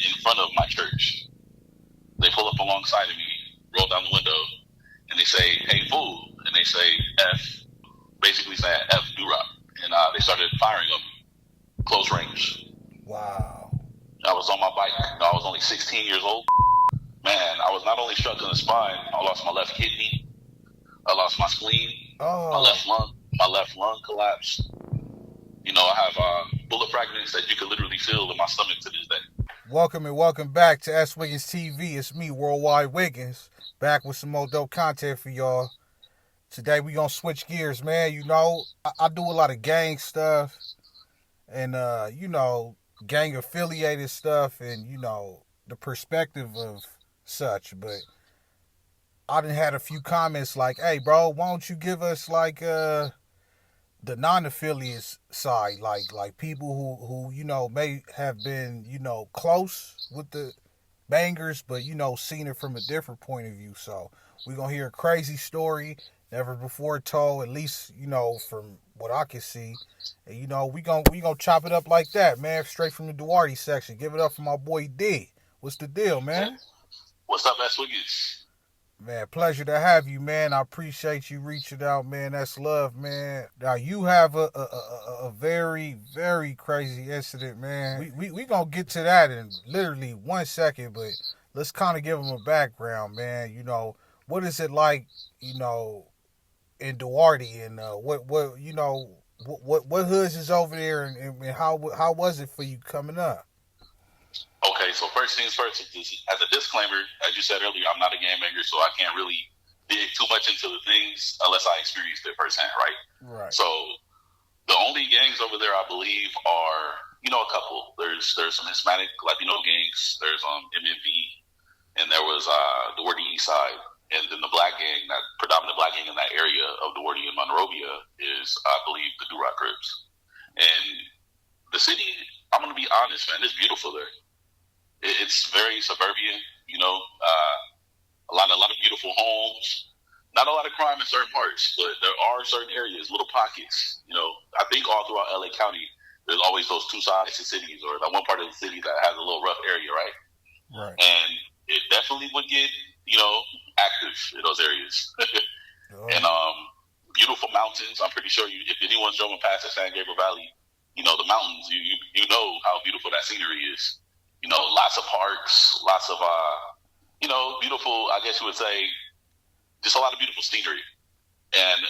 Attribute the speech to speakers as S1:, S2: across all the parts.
S1: in front of my church. They pull up alongside of me, roll down the window, and they say, "Hey, fool!" And they say F, basically saying F Durocc, and they started firing them close range.
S2: Wow.
S1: I was on my bike. I was only 16 years old. Man, I was not only struck in the spine, I lost my left kidney, I lost my spleen, my left lung collapsed. You know, I have bullet fragments that you can literally feel in my stomach to this day.
S2: Welcome and welcome back to S.WigginsTV. It's me, Worldwide Wiggins, back with some more dope content for y'all. Today we gonna switch gears, man. You know, I do a lot of gang stuff and, gang affiliated stuff and, the perspective of such. But I done had a few comments like, hey, bro, why don't you give us like the non-affiliates side, like people who may have been, close with the bangers, but, seen it from a different point of view. So we're going to hear a crazy story, never before told, at least, from what I can see. And, we gonna chop it up like that, man, straight from the Duarte section. Give it up for my boy D. What's the deal, man?
S1: What's up, S.Wiggins?
S2: Man, pleasure to have you, man. I appreciate you reaching out, man. That's love, man. Now, you have a very, very crazy incident, man. We gonna get to that in literally 1 second, but let's kind of give them a background, man. What is it like, in Duarte, and what hoods is over there, and how was it for you coming up?
S1: Okay, so first things first, as a disclaimer, as you said earlier, I'm not a gangbanger, so I can't really dig too much into the things unless I experienced it firsthand, right?
S2: Right.
S1: So the only gangs over there, I believe, are, a couple. There's some Hispanic Latino gangs. There's MNV, and there was Duarte East Side. And then the black gang, that predominant black gang in that area of Duarte and Monrovia is, I believe, the Durocc Crips. And the city, I'm going to be honest, man, it's beautiful there. It's very suburban, a lot of beautiful homes. Not a lot of crime in certain parts, but there are certain areas, little pockets. I think all throughout LA County, there's always those two sides to cities, or that one part of the city that has a little rough area, right?
S2: Right.
S1: And it definitely would get, active in those areas. And beautiful mountains. I'm pretty sure if anyone's driven past the San Gabriel Valley, the mountains, you know how beautiful that scenery is. Lots of parks, lots of, beautiful, I guess you would say, just a lot of beautiful scenery. And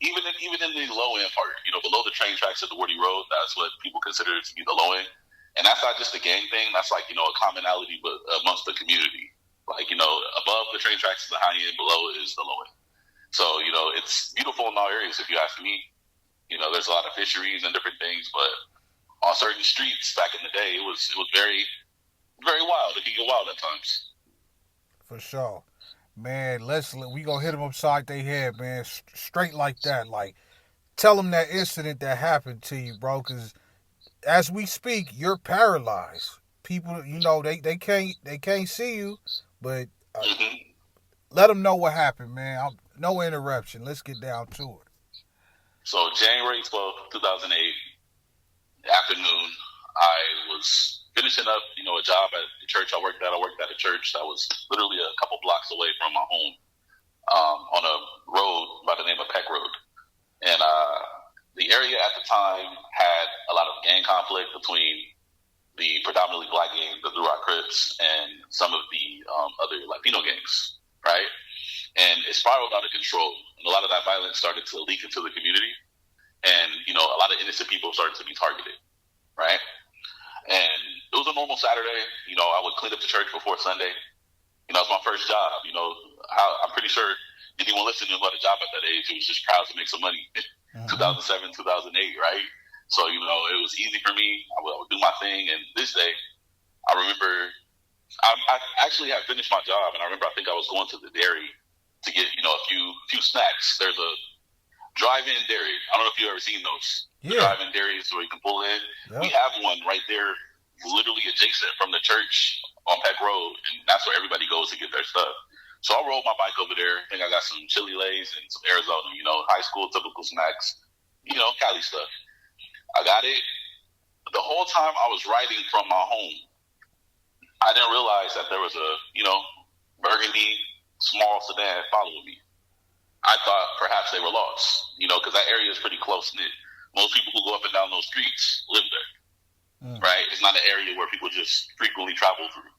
S1: even in the low end part, below the train tracks of the Duarte Road, that's what people consider to be the low end. And that's not just a gang thing. That's like, a commonality but amongst the community. Like, above the train tracks is the high end, below is the low end. So, it's beautiful in all areas, if you ask me. There's a lot of fisheries and different things, but on certain streets back in the day, it was very, very wild. It can get wild at times.
S2: For sure. Man, we gonna hit them upside their head, man, straight like that. Like, tell them that incident that happened to you, bro, because as we speak, you're paralyzed. People, they can't see you, but let them know what happened, man. No interruption. Let's get down to it.
S1: So, January 12th, 2008, afternoon, I was finishing up, a job at the church I worked at. I worked at a church that was literally a couple blocks away from my home, on a road by the name of Peck Road. And the area at the time had a lot of gang conflict between the predominantly black gang, the Durocc Crips, and some of the other Latino gangs, right? And it spiraled out of control. And a lot of that violence started to leak into the community. And, a lot of innocent people started to be targeted, right? And it was a normal Saturday. I would clean up the church before Sunday. It was my first job. I'm pretty sure anyone listening who had a job at that age, it was just proud to make some money. 2007, 2008, right? So, it was easy for me. I would do my thing. And this day, I remember I actually had finished my job. And I think I was going to the dairy to get, a few snacks. There's a drive-in dairy. I don't know if you've ever seen those. Yeah. Drive-in dairies where you can pull in. Yep. We have one right there, literally adjacent from the church on Peck Road, and that's where everybody goes to get their stuff. So I rode my bike over there. I think I got some chili lays and some Arizona, high school typical snacks, Cali stuff. I got it. The whole time I was riding from my home, I didn't realize that there was a, burgundy small sedan following me. I thought perhaps they were lost, because that area is pretty close-knit. Most people who go up and down those streets live there, right? It's not an area where people just frequently travel through.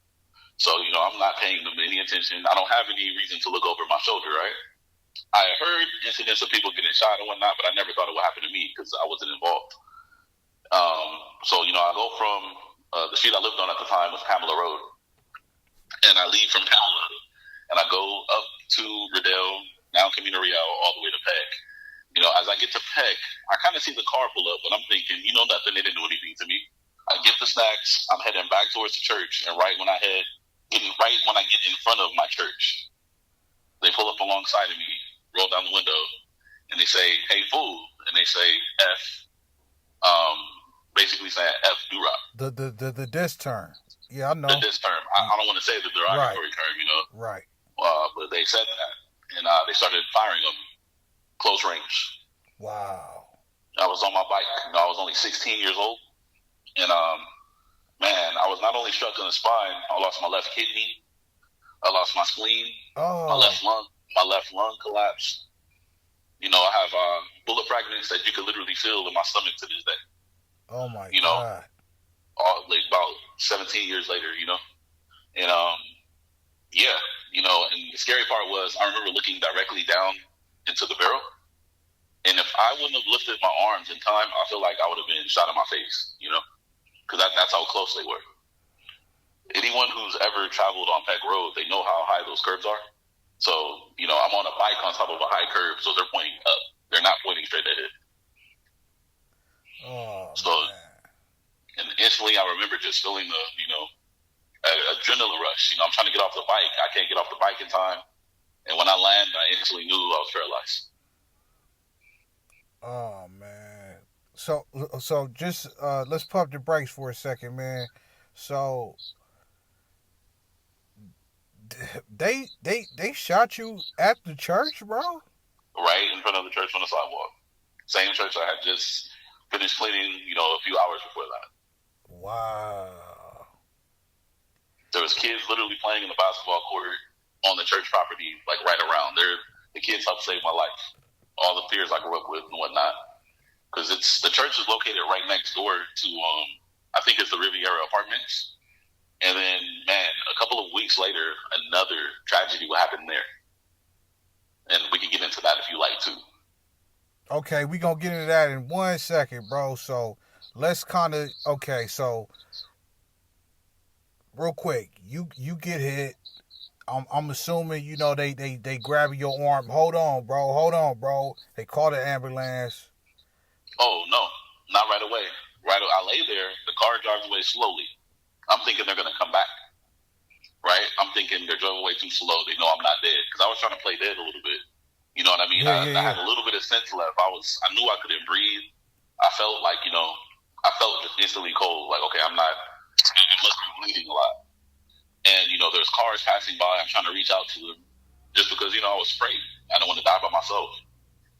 S1: So, I'm not paying them any attention. I don't have any reason to look over my shoulder, right? I heard incidents of people getting shot and whatnot, but I never thought it would happen to me because I wasn't involved. So, I go from the street I lived on at the time was Pamela Road. And I leave from Pamela, and I go up to Riddell, now Camino Real, all the way to Peck. As I get to Peck, I kind of see the car pull up, and I'm thinking, nothing, they didn't do anything to me. I get the snacks, I'm heading back towards the church, and right when I get in front of my church, they pull up alongside of me, roll down the window, and they say, "Hey, fool," and they say F, basically saying F Durocc.
S2: The diss term. Yeah, I know.
S1: The diss term. I don't want to say the derogatory term,
S2: Right.
S1: But they said that, and they started firing them close range.
S2: Wow.
S1: I was on my bike. I was only 16 years old, and man, I was not only struck in the spine. I lost my left kidney. I lost my spleen.
S2: Oh.
S1: My left lung collapsed. I have bullet fragments that you can literally feel in my stomach to this day.
S2: Oh my God.
S1: Like about 17 years later, and and the scary part was I remember looking directly down into the barrel, and if I wouldn't have lifted my arms in time, I feel like I would have been shot in my face, because that's how close they were. Anyone who's ever traveled on Peck Road, they know how high those curves are. So, I'm on a bike on top of a high curve, so they're pointing up. They're not pointing straight ahead.
S2: Oh,
S1: so,
S2: man.
S1: And instantly I remember just feeling the, adrenaline rush. I'm trying to get off the bike. I can't get off the bike in time. And when I land, I instantly knew I was paralyzed.
S2: Oh, man. So just let's pump the brakes for a second, man. So they shot you at the church, bro?
S1: Right in front of the church on the sidewalk. Same church I had just finished cleaning, a few hours before that.
S2: Wow.
S1: There was kids literally playing in the basketball court on the church property, like right around. The kids helped save my life. All the peers I grew up with and whatnot. Because the church is located right next door to, I think it's the Riviera Apartments. And then, man, a couple of weeks later, another tragedy will happen there. And we can get into that if you like, too.
S2: Okay, we're going to get into that in 1 second, bro. So, let's so, real quick, you get hit. I'm assuming, they grab your arm. Hold on, bro. They call the ambulance.
S1: Oh, no, not right away. I lay there, the car drives away slowly. I'm thinking they're going to come back, right? I'm thinking they're driving away too slow. They know I'm not dead. Because I was trying to play dead a little bit. You know what I mean?
S2: Yeah,
S1: I had a little bit of sense left. I knew I couldn't breathe. I felt like, I felt just instantly cold. Like, okay, I must be bleeding a lot. And, there's cars passing by. I'm trying to reach out to them just because, I was afraid. I don't want to die by myself.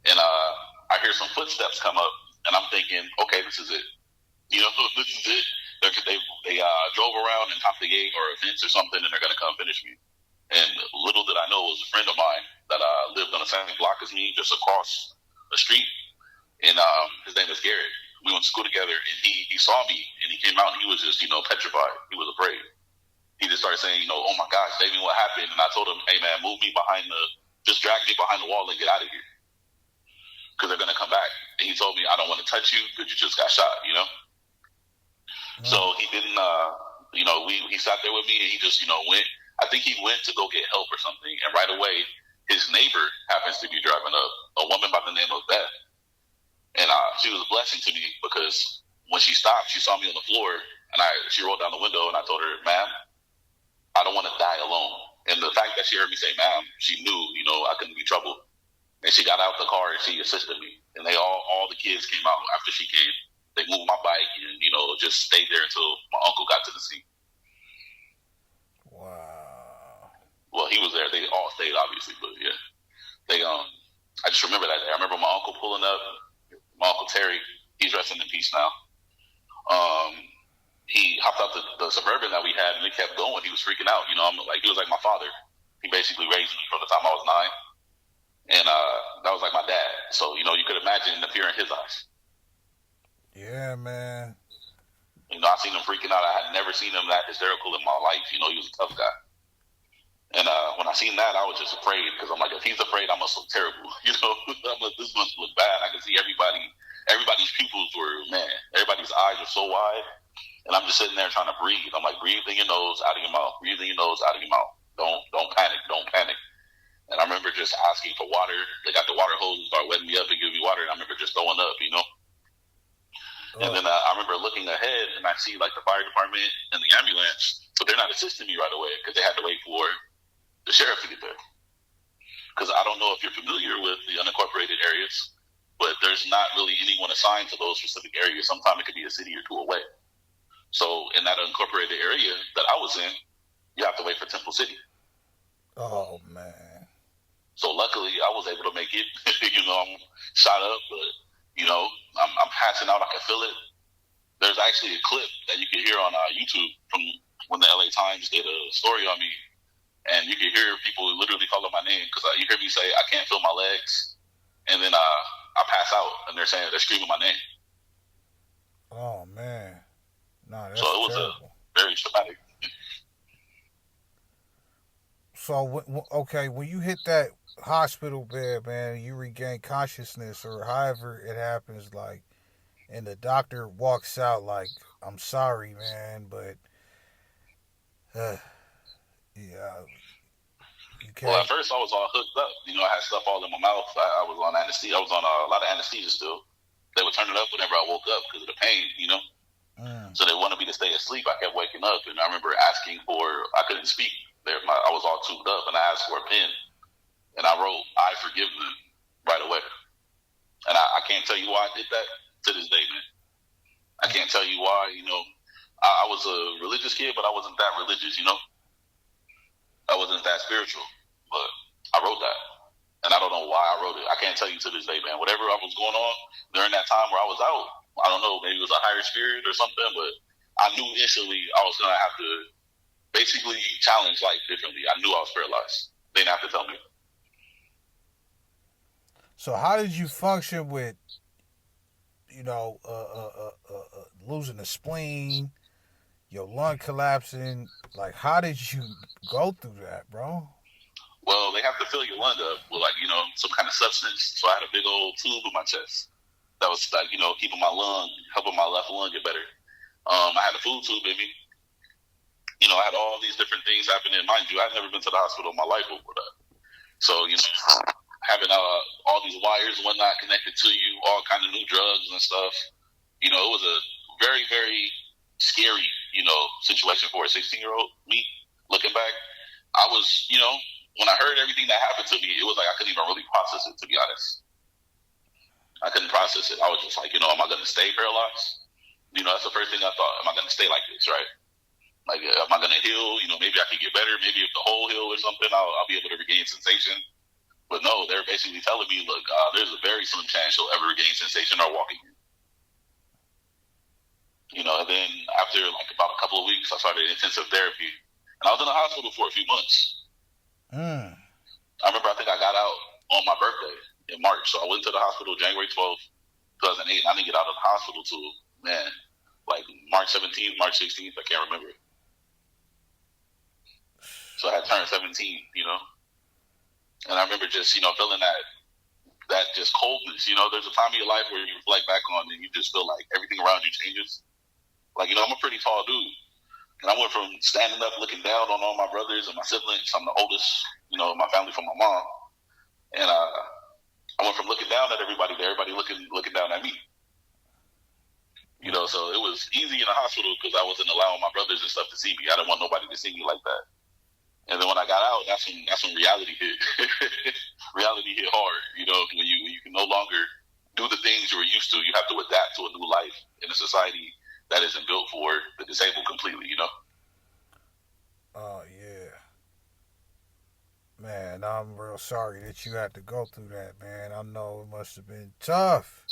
S1: And I hear some footsteps come up, and I'm thinking, okay, this is it. This is it. They drove around and topped the gate or a fence or something, and they're going to come finish me. And little did I know it was a friend of mine that lived on the same block as me, just across the street. And his name is Garrett. We went to school together, and he saw me, and he came out, and he was just, petrified. He was afraid. He just started saying, oh my gosh, David, what happened? And I told him, hey man, just drag me behind the wall and get out of here. Because they're going to come back. And he told me, I don't want to touch you because you just got shot, So he didn't, he sat there with me and he just, went. I think he went to go get help or something. And right away, his neighbor happens to be driving up, a woman by the name of Beth. And she was a blessing to me because when she stopped, she saw me on the floor and she rolled down the window and I told her, ma'am, I don't want to die alone. And the fact that she heard me say, ma'am, she knew, I couldn't be troubled. And she got out the car and she assisted me. And all the kids came out after she came. They moved my bike and, just stayed there until my uncle got to the scene.
S2: Wow.
S1: Well, he was there. They all stayed, obviously, but yeah. I just remember that day. I remember my uncle pulling up. My Uncle Terry, he's resting in peace now. He hopped out the Suburban that we had, and it kept going. He was freaking out. You know, he was like my father. He basically raised me from the time I was 9, and that was like my dad. So you know, you could imagine the fear in his eyes.
S2: Yeah, man.
S1: You know, I seen him freaking out. I had never seen him that hysterical in my life. You know, he was a tough guy. And when I seen that, I was just afraid because I'm like, if he's afraid, I must look terrible. You know, this must look bad. I can see everybody's pupils were, man, everybody's eyes are so wide. And I'm just sitting there trying to breathe. I'm like, breathe in your nose, out of your mouth. Breathe in your nose, out of your mouth. Don't panic. Don't panic. And I remember just asking for water. They got the water hose, start wetting me up and give me water. And I remember just throwing up, you know. And then I remember looking ahead, and I see like the fire department and the ambulance, but they're not assisting me right away because they had to wait for the sheriff to get there. Because I don't know if you're familiar with the unincorporated areas, but there's not really anyone assigned to those specific areas. Sometimes it could be a city or two away. So in that unincorporated area that I was in, you have to wait for Temple City.
S2: Oh, man.
S1: So luckily, I was able to make it. You know, I'm shot up, but, you know, I'm passing out. I can feel it. There's actually a clip that you can hear on YouTube from when the LA Times did a story on me. And you can hear people literally calling my name because you hear me say, I can't feel my legs. And then I pass out, and they're screaming my name.
S2: Oh, man. Nah, that's
S1: so it was
S2: terrible.
S1: Very traumatic.
S2: So, okay, when you hit that hospital bed, man, you regain consciousness or however it happens, like, and the doctor walks out like, I'm sorry, man, but, yeah.
S1: Well, at first I was all hooked up. You know, I had stuff all in my mouth. I was on anesthesia. I was on a lot of anesthesia still. They would turn it up whenever I woke up because of the pain, you know. So they wanted me to stay asleep. I kept waking up, and I remember asking I couldn't speak. I was all tubed up, and I asked for a pen, and I wrote, I forgive them right away. And I can't tell you why I did that to this day, man. I can't tell you why, you know. I was a religious kid, but I wasn't that religious, you know. I wasn't that spiritual, but I wrote that. And I don't know why I wrote it. I can't tell you to this day, man. Whatever was going on during that time where I was out, I don't know, maybe it was a higher spirit or something, but I knew instantly I was going to have to basically challenge life differently. I knew I was paralyzed. They didn't have to tell me.
S2: So how did you function with, you know, losing the spleen, your lung collapsing? Like, how did you go through that, bro?
S1: Well, they have to fill your lung up with, like, you know, some kind of substance. So I had a big old tube in my chest that was, like, you know, keeping my lung, helping my left lung get better. I had a food tube in me. You know, I had all these different things happening. Mind you, I'd never been to the hospital in my life before that. So, you know, having all these wires and whatnot connected to you, all kind of new drugs and stuff. You know, it was a very, very scary, you know, situation for a 16-year-old. Me, looking back, I was, you know, when I heard everything that happened to me, it was like I couldn't even really process it, to be honest. I couldn't process it. I was just like, you know, am I going to stay paralyzed? You know, that's the first thing I thought. Am I going to stay like this, right? Like, am I going to heal? You know, maybe I can get better. Maybe if the whole heal or something, I'll be able to regain sensation. But no, they're basically telling me, look, there's a very slim chance you'll ever regain sensation or walk again. You know, and then after like about a couple of weeks, I started intensive therapy. And I was in the hospital for a few months. I remember, I think I got out on my birthday in March. So I went to the hospital January 12th, 2008. And I didn't get out of the hospital till, man, like March 17th, March 16th. I can't remember. So I had turned 17, you know. And I remember just, you know, feeling that just coldness. You know, there's a time in your life where you reflect back on and you just feel like everything around you changes. Like, you know, I'm a pretty tall dude. And I went from standing up, looking down on all my brothers and my siblings. I'm the oldest, you know, in my family from my mom. And I went from looking down at everybody to everybody looking down at me. You know, so it was easy in the hospital because I wasn't allowing my brothers and stuff to see me. I didn't want nobody to see me like that. And then when I got out, that's when reality hit. Reality hit hard. You know, when you can no longer do the things you were used to. You have to adapt to a new life in a society that isn't built for the disabled completely, you know?
S2: Oh, yeah. Man, I'm real sorry that you had to go through that, man. I know it must have been tough.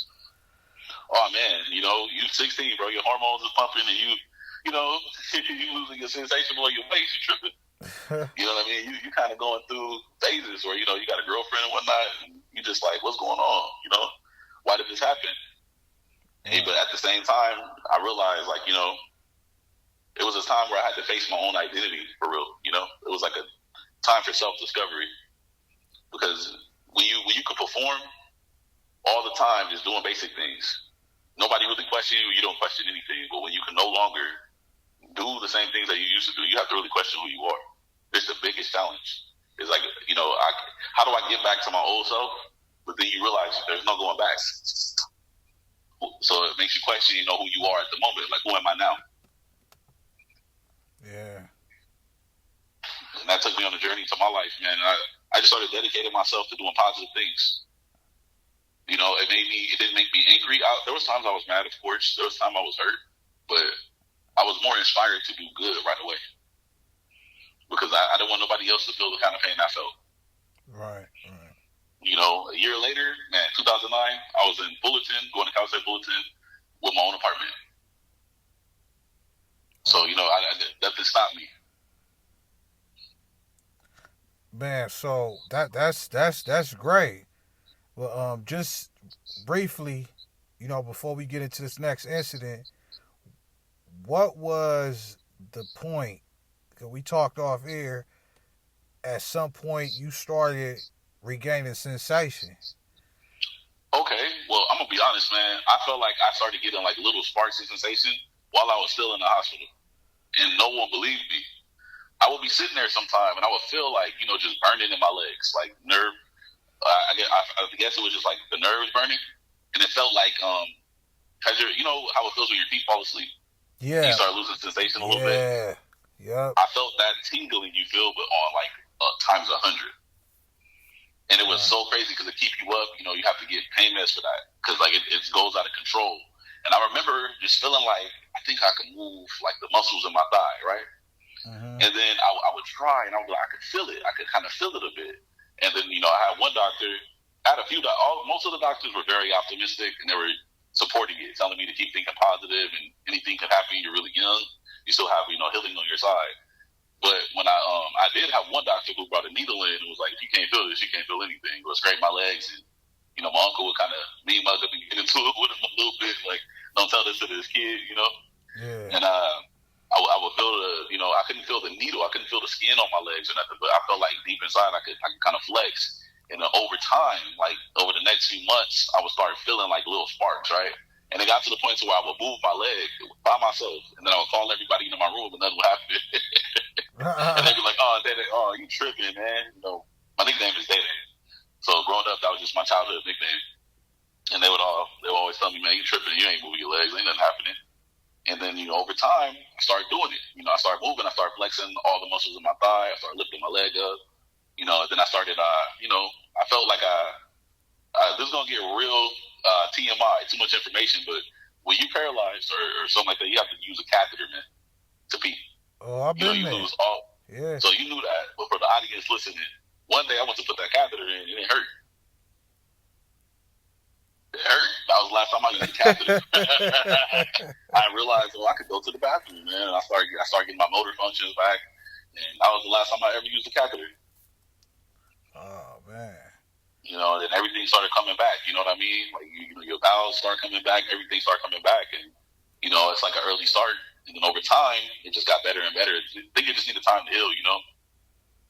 S1: Oh, man, you know, you 16, bro. Your hormones is pumping and you know, you losing your sensation below your waist, you tripping. You know what I mean? You kind of going through phases where, you know, you got a girlfriend and whatnot, and you just like, what's going on? You know, why did this happen? Hey, but at the same time, I realized, like, you know, it was a time where I had to face my own identity for real. You know, it was like a time for self-discovery, because when you can perform all the time, just doing basic things, nobody really questions you. You don't question anything. But when you can no longer do the same things that you used to do, you have to really question who you are. It's the biggest challenge. It's like, you know, how do I get back to my old self? But then you realize there's no going back. So it makes you question, you know, who you are at the moment. Like, who am I now?
S2: Yeah.
S1: And that took me on a journey to my life, man. I just started dedicating myself to doing positive things. You know, it didn't make me angry. There was times I was mad, of course. There was times I was hurt. But I was more inspired to do good right away. Because I didn't want nobody else to feel the kind of pain I felt.
S2: Right.
S1: You know, a year later, man, 2009, I was in Fullerton, going to Cal State Fullerton with my own apartment. So, you know, that didn't stop me.
S2: Man, so that's great. Well, just briefly, you know, before we get into this next incident, what was the point? Because we talked off air. At some point, you started regaining sensation.
S1: Okay, well, I'm gonna be honest, man. I felt like I started getting like little sparks of sensation while I was still in the hospital, and no one believed me. I would be sitting there sometime, and I would feel like, you know, just burning in my legs, like nerve. I guess it was just like the nerves burning, and it felt like cause you know how it feels when your feet fall asleep.
S2: Yeah.
S1: You start losing sensation a little bit.
S2: Yeah.
S1: I felt that tingling you feel, but on like times 100. And it was so crazy because it keep you up. You know, you have to get pain meds for that because like it goes out of control. And I remember just feeling like I think I could move like the muscles in my thigh, right? Mm-hmm. And then I would try, and I was like, I could feel it. I could kind of feel it a bit. And then, you know, I had one doctor. I had a few. Most of the doctors were very optimistic, and they were supporting it, telling me to keep thinking positive, and anything could happen. You're really young. You still have, you know, healing on your side. But when I did have one doctor who brought a needle in and was like, if you can't feel this, you can't feel anything. It would scrape my legs, and, you know, my uncle would kind of mean mug up and get into it with him a little bit, like, don't tell this to this kid, you know? Yeah. And I would feel you know, I couldn't feel the needle. I couldn't feel the skin on my legs or nothing, but I felt like deep inside I could kind of flex. And then over time, like over the next few months, I would start feeling like little sparks, right? And it got to the point to where I would move my leg by myself, and then I would call everybody into my room, and nothing would happen. And they'd be like, "Oh, Dede, oh, you tripping, man?" You know, my nickname is Dede. So growing up, that was just my childhood nickname. And they would always tell me, "Man, you tripping? You ain't moving your legs. Ain't nothing happening." And then, you know, over time, I started doing it. You know, I started moving. I started flexing all the muscles in my thigh. I started lifting my leg up. You know, and then I started, you know, I felt like this is going to get real TMI, too much information, but when you paralyzed or something like that, you have to use a catheter, man, to pee.
S2: Oh, I've been there.
S1: Lose all. Yeah. So you knew that. But for the audience listening, one day I went to put that catheter in, and it hurt. It hurt. That was the last time I used a catheter. I realized, I could go to the bathroom, man. I started getting my motor functions back, and that was the last time I ever used a catheter.
S2: Oh, man.
S1: You know, and everything started coming back. You know what I mean? Like, you know, your bowels start coming back. Everything started coming back, and you know, it's like an early start. And then over time, it just got better and better. I think it just needed time to heal. You know,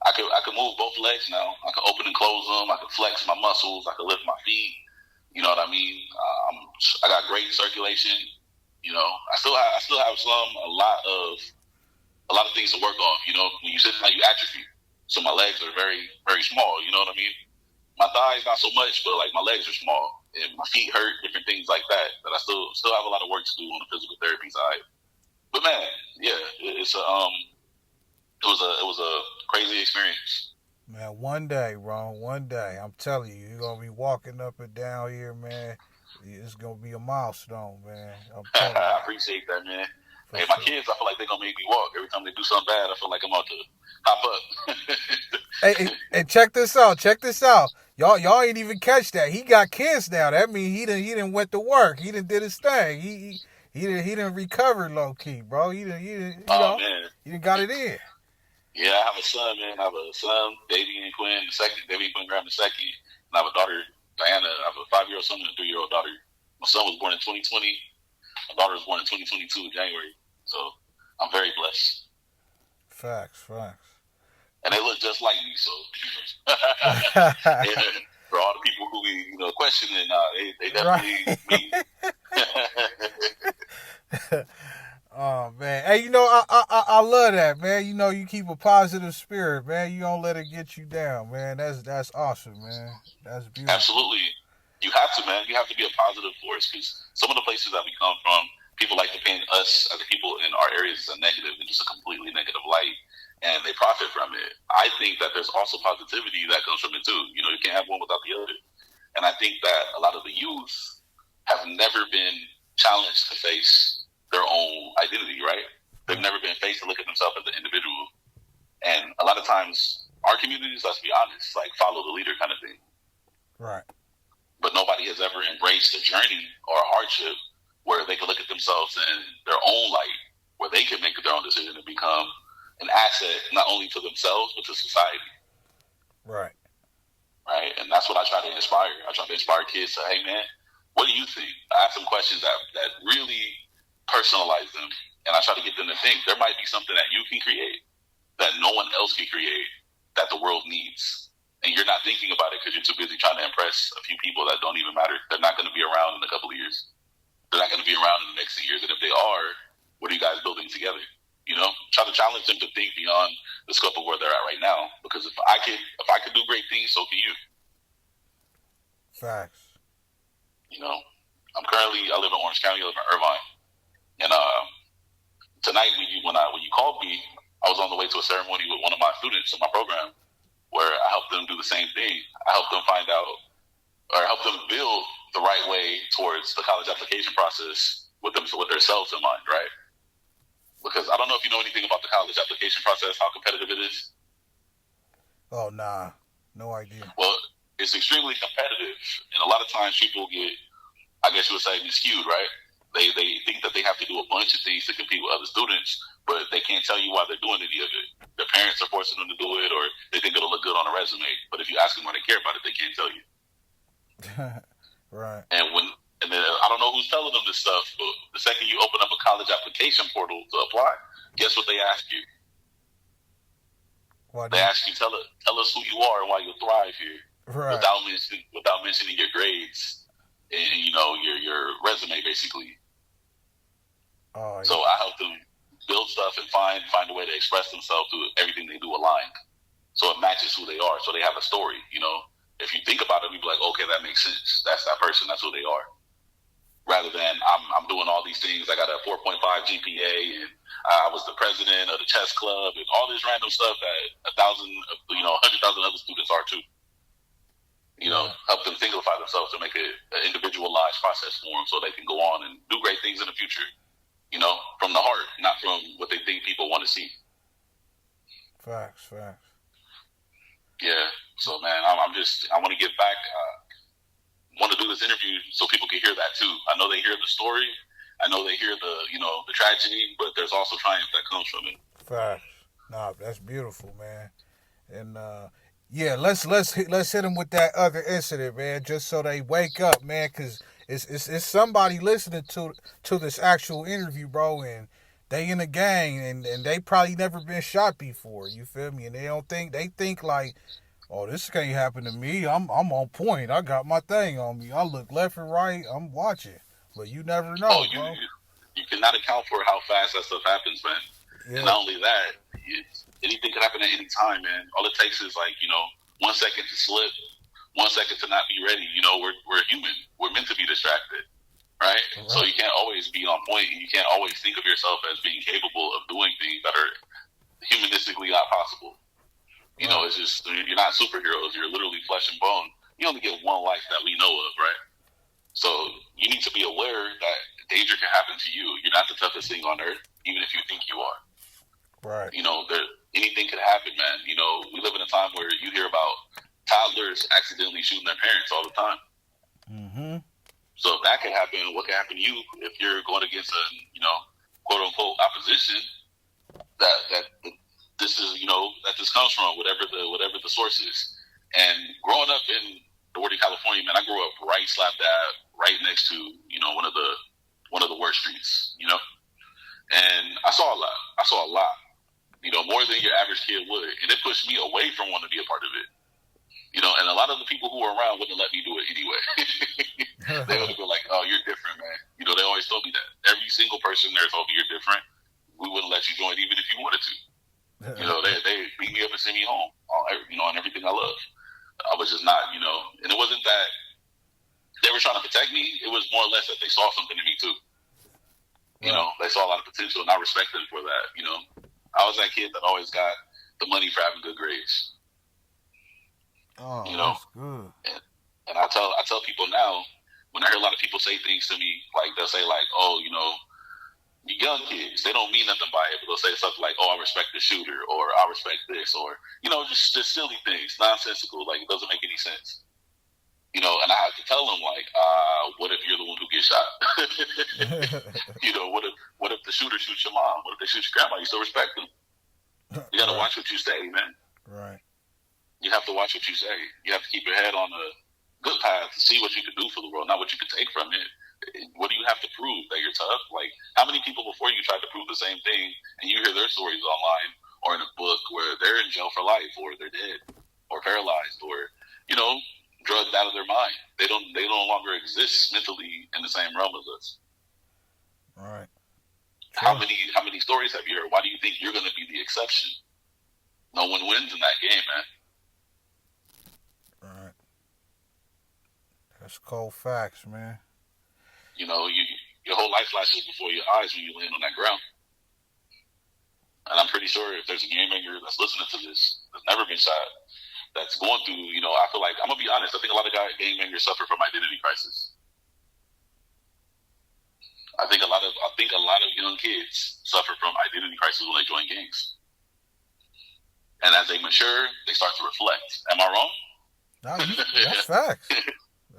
S1: I could move both legs now. I could open and close them. I could flex my muscles. I could lift my feet. You know what I mean? I got great circulation. You know, I still have a lot of things to work on. You know, when you sit down, you atrophy. So my legs are very, very small. You know what I mean? My thighs not so much, but like my legs are small and my feet hurt, different things like that. But I still have a lot of work to do on the physical therapy side. But man, yeah, it was a crazy experience.
S2: Man, one day, Ron, one day, I'm telling you, you're gonna be walking up and down here, man. It's gonna be a milestone, man.
S1: I appreciate that, man. Hey, my kids, I feel like they're gonna make me walk. Every time they do something bad, I feel like I'm about to hop up.
S2: hey, check this out. Y'all ain't even catch that. He got kids now. That means he done went to work. He done did his thing. He he didn't recover low key, bro. He didn't,
S1: Oh man,
S2: he didn't got it in.
S1: yeah, I have a son, man. I have a son, Davey and Quinn, the second. Davey and Quinn Graham, the second. And I have a daughter, Diana. I have a 5-year-old son and a 3-year-old daughter. My son was born in 2020. My daughter was born in 2022 in January. So I'm very blessed.
S2: Facts.
S1: And they look just like me, so yeah, for all the people who be questioning, they definitely me.
S2: Oh man, hey, I love that, man. You keep a positive spirit, man. You don't let it get you down, man. That's awesome, man. That's beautiful.
S1: Absolutely, you have to, man. You have to be a positive force because some of the places that we come from, people like to paint us as the people in our areas as a negative and just a completely negative light, and they profit from it. I think that there's also positivity that comes from it too. You can't have one without the other. And I think that a lot of the youth have never been challenged to face their own identity, right? They've never been faced to look at themselves as an individual. And a lot of times, our communities, let's be honest, like follow the leader kind of thing.
S2: Right.
S1: But nobody has ever embraced a journey or a hardship where they can look at themselves in their own light, where they can make their own decision and become an asset, not only to themselves, but to society.
S2: Right.
S1: Right? And that's what I try to inspire. I try to inspire kids to, hey, man, what do you think? I ask them questions that really personalize them, and I try to get them to think there might be something that you can create that no one else can create that the world needs. And you're not thinking about it because you're too busy trying to impress a few people that don't even matter. They're not going to be around in a couple of years. They're not going to be around in the next 2 years. And if they are, what are you guys building together? Try to challenge them to think beyond the scope of where they're at right now. Because if I could do great things, so can you.
S2: Facts.
S1: I live in Orange County. I live in Irvine. And tonight, when you called me, I was on the way to a ceremony with one of my students in my program, where I helped them do the same thing. I helped them find out, or help them build the right way towards the college application process with themselves in mind, right? Because I don't know if you know anything about the college application process, how competitive it is.
S2: Oh, nah. No idea.
S1: Well, it's extremely competitive. And a lot of times people get, I guess you would say, skewed, right? They think that they have to do a bunch of things to compete with other students, but they can't tell you why they're doing any of it. Their parents are forcing them to do it, or they think it'll look good on a resume. But if you ask them why they care about it, they can't tell you.
S2: Right.
S1: And then I don't know who's telling them this stuff, but the second you open up a college application portal to apply, guess what they ask you? They ask you, tell us who you are and why you'll thrive here,
S2: right,
S1: without mentioning your grades and your resume, basically.
S2: Oh, yeah.
S1: So I help them build stuff and find a way to express themselves through everything they do aligned, so it matches who they are. So they have a story. If you think about it, you'd be like, okay, that makes sense. That's that person. That's who they are. Rather than I'm doing all these things. I got a 4.5 GPA, and I was the president of the chess club, and all this random stuff that 100,000 other students are too. Help them simplify themselves to make an individualized process for them, so they can go on and do great things in the future. From the heart, not from what they think people want to see.
S2: Facts.
S1: Yeah. So, man, I want to get back. Want to do this interview so people can hear that too. I know they hear the story. I know they hear the tragedy, but there's also triumph that comes from it.
S2: Facts. Nah, that's beautiful, man. And yeah, let's hit them with that other incident, man, just so they wake up, man, because it's somebody listening to this actual interview, bro, and they in a gang and they probably never been shot before. You feel me? And they think like, oh, this can't happen to me. I'm on point. I got my thing on me. I look left and right. I'm watching. But you never know, bro.
S1: You cannot account for how fast that stuff happens, man. Yeah. And not only that, anything can happen at any time, man. All it takes is 1 second to slip, 1 second to not be ready. We're human. We're meant to be distracted, right? So you can't always be on point. You can't always think of yourself as being capable of doing things that are humanistically not possible. It's just, you're not superheroes. You're literally flesh and bone. You only get one life that we know of, right? So you need to be aware that danger can happen to you. You're not the toughest thing on earth, even if you think you are.
S2: Right.
S1: Anything could happen, man. We live in a time where you hear about toddlers accidentally shooting their parents all the time.
S2: Mm-hmm.
S1: So if that can happen, what can happen to you if you're going against a, quote unquote opposition that this is, that this comes from, whatever the source is. And growing up in Duarte, California, man, I grew up right slap dab, right next to, one of the worst streets, and I saw a lot, more than your average kid would. And it pushed me away from wanting to be a part of it. And a lot of the people who were around wouldn't let me do it anyway. They would have been like, "Oh, you're different, man." They always told me that. Every single person there told me you're different. We wouldn't let you join even if you wanted to. They beat me up and send me home, on everything I love. I was just not, and it wasn't that they were trying to protect me. It was more or less that they saw something in me too. They saw a lot of potential, and I respected them for that. I was that kid that always got the money for having good grades.
S2: Oh, that's good.
S1: And I tell people now, when I hear a lot of people say things to me, like they'll say like, "Oh, young kids, they don't mean nothing by it," but they'll say something like, "Oh, I respect the shooter," or "I respect this," or just silly things, nonsensical, like it doesn't make any sense. And I have to tell them like, what if you're the one who gets shot? What if the shooter shoots your mom? What if they shoot your grandma? You still respect them? You got to watch what you say, man.
S2: Right.
S1: You have to watch what you say. You have to keep your head on a good path to see what you can do for the world, not what you can take from it. What do you have to prove? That you're tough? Like, how many people before you tried to prove the same thing, and you hear their stories online or in a book where they're in jail for life, or they're dead, or paralyzed, or drugged out of their mind. They no longer exist mentally in the same realm as us.
S2: Right.
S1: How many stories have you heard? Why do you think you're going to be the exception? No one wins in that game, man.
S2: Right. That's cold facts, man.
S1: Your whole life flashes before your eyes when you land on that ground. And I'm pretty sure if there's a game maker that's listening to this, that's never been shot, that's going through, I feel like, I'm going to be honest, I think a lot of game makers suffer from identity crisis. I think a lot of young kids suffer from identity crisis when they join gangs. And as they mature, they start to reflect. Am I wrong?
S2: No, that's facts.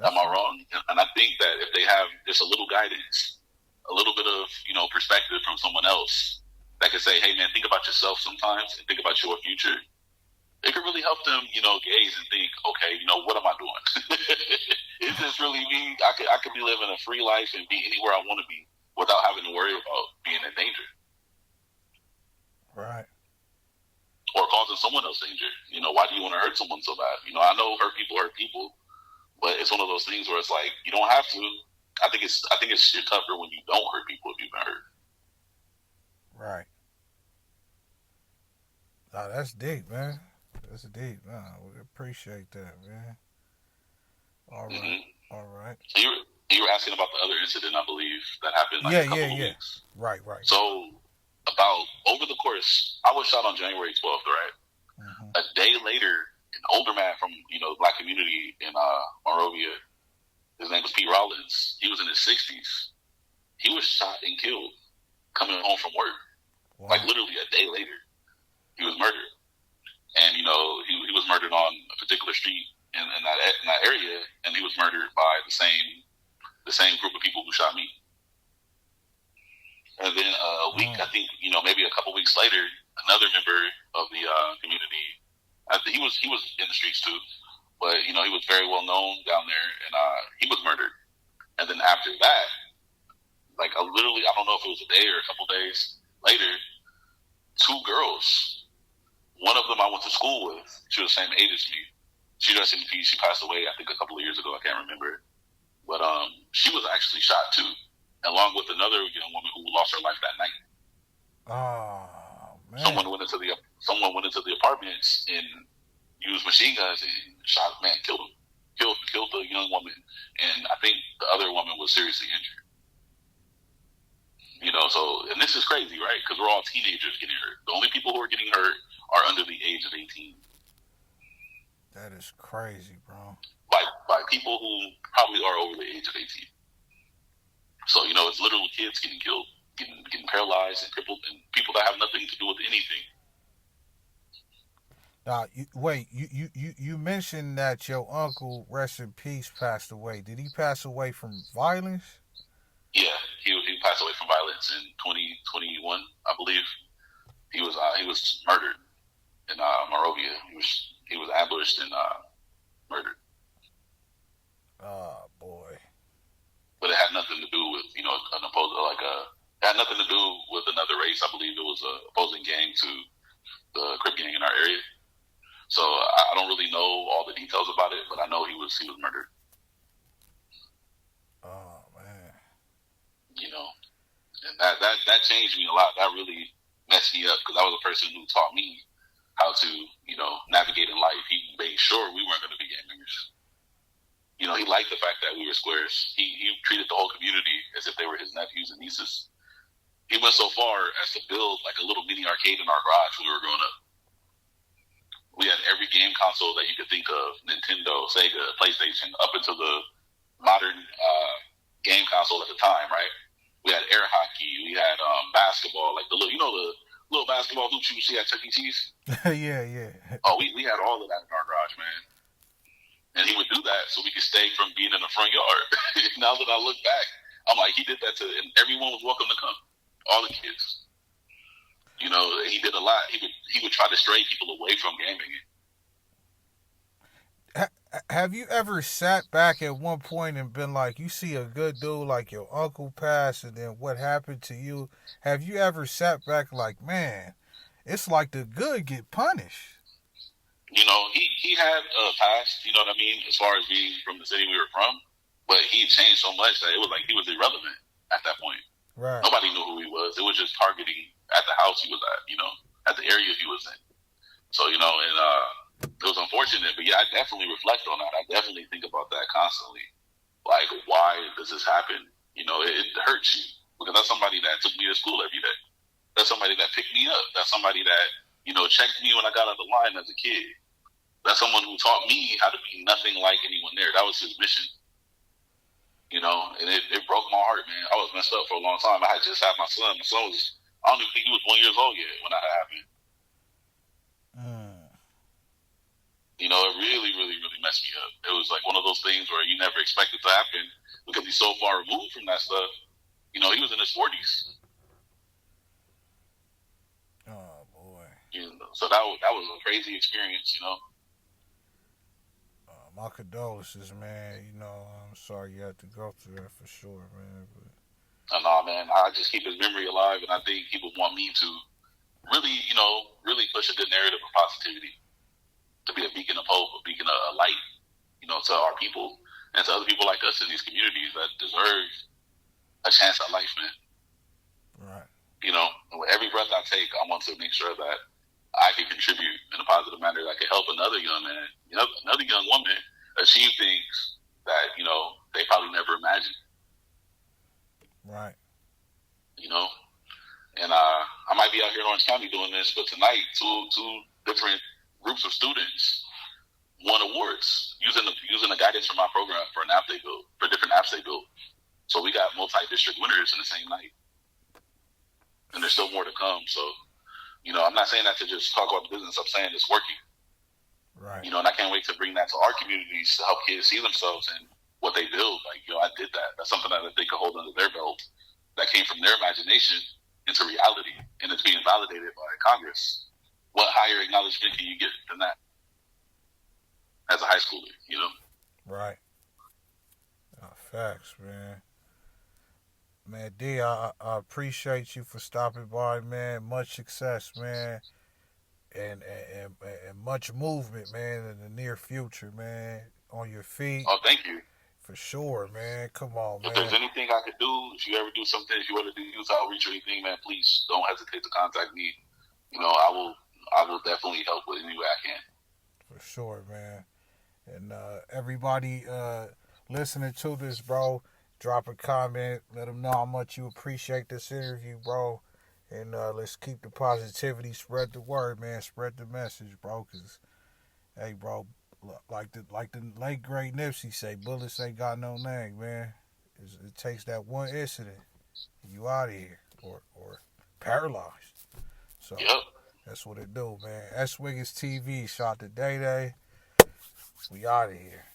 S1: Am I wrong? And I think that if they have just a little guidance, a little bit of, perspective from someone else that could say, "Hey man, think about yourself sometimes and think about your future," it could really help them, gaze and think, okay, what am I doing? Is this really me? I could be living a free life and be anywhere I want to be without having to worry about being in danger.
S2: Right.
S1: Or causing someone else danger. Why do you want to hurt someone so bad? I know hurt people, but it's one of those things where it's like, you don't have to. I think it's shit tougher when you don't hurt people if you've been hurt.
S2: Right. Oh, that's deep, man. That's deep. No, we appreciate that, man. All right. Mm-hmm. All right.
S1: You were asking about the other incident, I believe, that happened a couple of weeks.
S2: Right.
S1: So about over the course, I was shot on January 12th, right? Mm-hmm. A day later, an older man from, the black community in Monrovia, his name was Pete Ralyzed. He was in his 60s. He was shot and killed coming home from work. Wow. Like literally a day later, he was murdered. And, he was murdered on a particular street in that area, and he was murdered by the same group of people who shot me. And then a week, I think, maybe a couple weeks later, another member of the community, he was in the streets too, but he was very well known down there, and he was murdered. And then after that, like I don't know if it was a day or a couple days later, two girls. One of them I went to school with. She was the same age as me. She rest in peace. She passed away, I think, a couple of years ago. I can't remember. But she was actually shot too, along with another young woman who lost her life that night.
S2: Oh man!
S1: Someone went into the apartments and used machine guns and shot. Man, killed him. Killed the young woman, and I think the other woman was seriously injured. So, and this is crazy, right? Because we're all teenagers getting hurt. The only people who are getting hurt are under the age of 18.
S2: That is crazy, bro.
S1: By people who probably are over the age of 18. So, it's literal kids getting killed, getting paralyzed and crippled, and people that have nothing to do with anything.
S2: You mentioned that your uncle, rest in peace, passed away. Did he pass away from violence?
S1: Yeah, he passed away from violence in 2021, I believe. He was murdered in Monrovia. He was ambushed and murdered.
S2: Oh boy.
S1: But it had nothing to do with an it had nothing to do with another race. I believe it was a opposing gang to the Crip gang in our area. So I don't really know all the details about it, but I know he was murdered.
S2: Oh man.
S1: And that changed me a lot. That really messed me up because I was a person who taught me how to navigate in life. He made sure we weren't going to be gang members. He liked the fact that we were squares. He treated the whole community as if they were his nephews and nieces. He went so far as to build like a little mini arcade in our garage when we were growing up. We had every game console that you could think of: Nintendo, Sega, PlayStation, up until the modern game console at the time, right? We had air hockey. We had basketball, like the little basketball hoops you see at Chuck E. Cheese.
S2: Yeah.
S1: Oh, we had all of that in our garage, man. And he would do that so we could stay from being in the front yard. Now that I look back, I'm like, he did that and everyone was welcome to come. All the kids. He did a lot. He would try to stray people away from gaming.
S2: Have you ever sat back at one point and been like, you see a good dude like your uncle pass, and then what happened to you? Have you ever sat back like, man, it's like the good get punished?
S1: He had a past, you know what I mean, as far as being from the city we were from, but he changed so much that it was like he was irrelevant at that point.
S2: Right.
S1: Nobody knew who he was. It was just targeting at the house he was at, at the area he was in. So, and it was unfortunate, but yeah, I definitely reflect on that. I definitely think about that constantly. Like, why does this happen? It hurts you because that's somebody that took me to school every day. That's somebody that picked me up. That's somebody that, checked me when I got out of the line as a kid. That's someone who taught me how to be nothing like anyone there. That was his mission. And it broke my heart, man. I was messed up for a long time. I had just had my son. My son was, I don't even think he was 1 year old yet when that happened. It really, really, really messed me up. It was like one of those things where you never expect it to happen because he's so far removed from that stuff. He was in his 40s.
S2: Oh, boy.
S1: So that was a crazy experience,
S2: My condolences, man. I'm sorry you had to go through that for sure, man. But
S1: no, man, I just keep his memory alive, and I think people want me to really, really push a good narrative of positivity, to be a beacon of hope, a beacon of light, to our people and to other people like us in these communities that deserve a chance at life, man.
S2: Right.
S1: And with every breath I take, I want to make sure that I can contribute in a positive manner that can help another young man, another young woman achieve things that, they probably never imagined.
S2: Right.
S1: And I might be out here in Orange County doing this, but tonight, two different groups of students won awards using the guidance from my program for different apps they built. So we got multi-district winners in the same night. And there's still more to come. So, I'm not saying that to just talk about the business. I'm saying it's working.
S2: Right.
S1: And I can't wait to bring that to our communities to help kids see themselves in what they build. Like, I did that. That's something that they could hold under their belt that came from their imagination into reality. And it's being validated by Congress. What higher acknowledgement can you get than that as a high schooler,
S2: Right. Facts, man. Man, D, I appreciate you for stopping by, man. Much success, man. And much movement, man, in the near future, man. On your feet.
S1: Oh, thank you.
S2: For sure, man. Come on, man.
S1: If there's anything I could do, if you ever do something, if you want to do youth outreach or anything, man, please don't hesitate to contact me. I will definitely help with any way I can.
S2: For sure, man. And everybody listening to this, bro, drop a comment. Let them know how much you appreciate this interview, bro. And let's keep the positivity. Spread the word, man. Spread the message, bro. Because, hey, bro, like the late great Nipsey say, bullets ain't got no name, man. It takes that one incident, you out of here or paralyzed. So
S1: yep.
S2: That's what it do, man. S.WigginsTV. Shout out to Day Day. We out of here.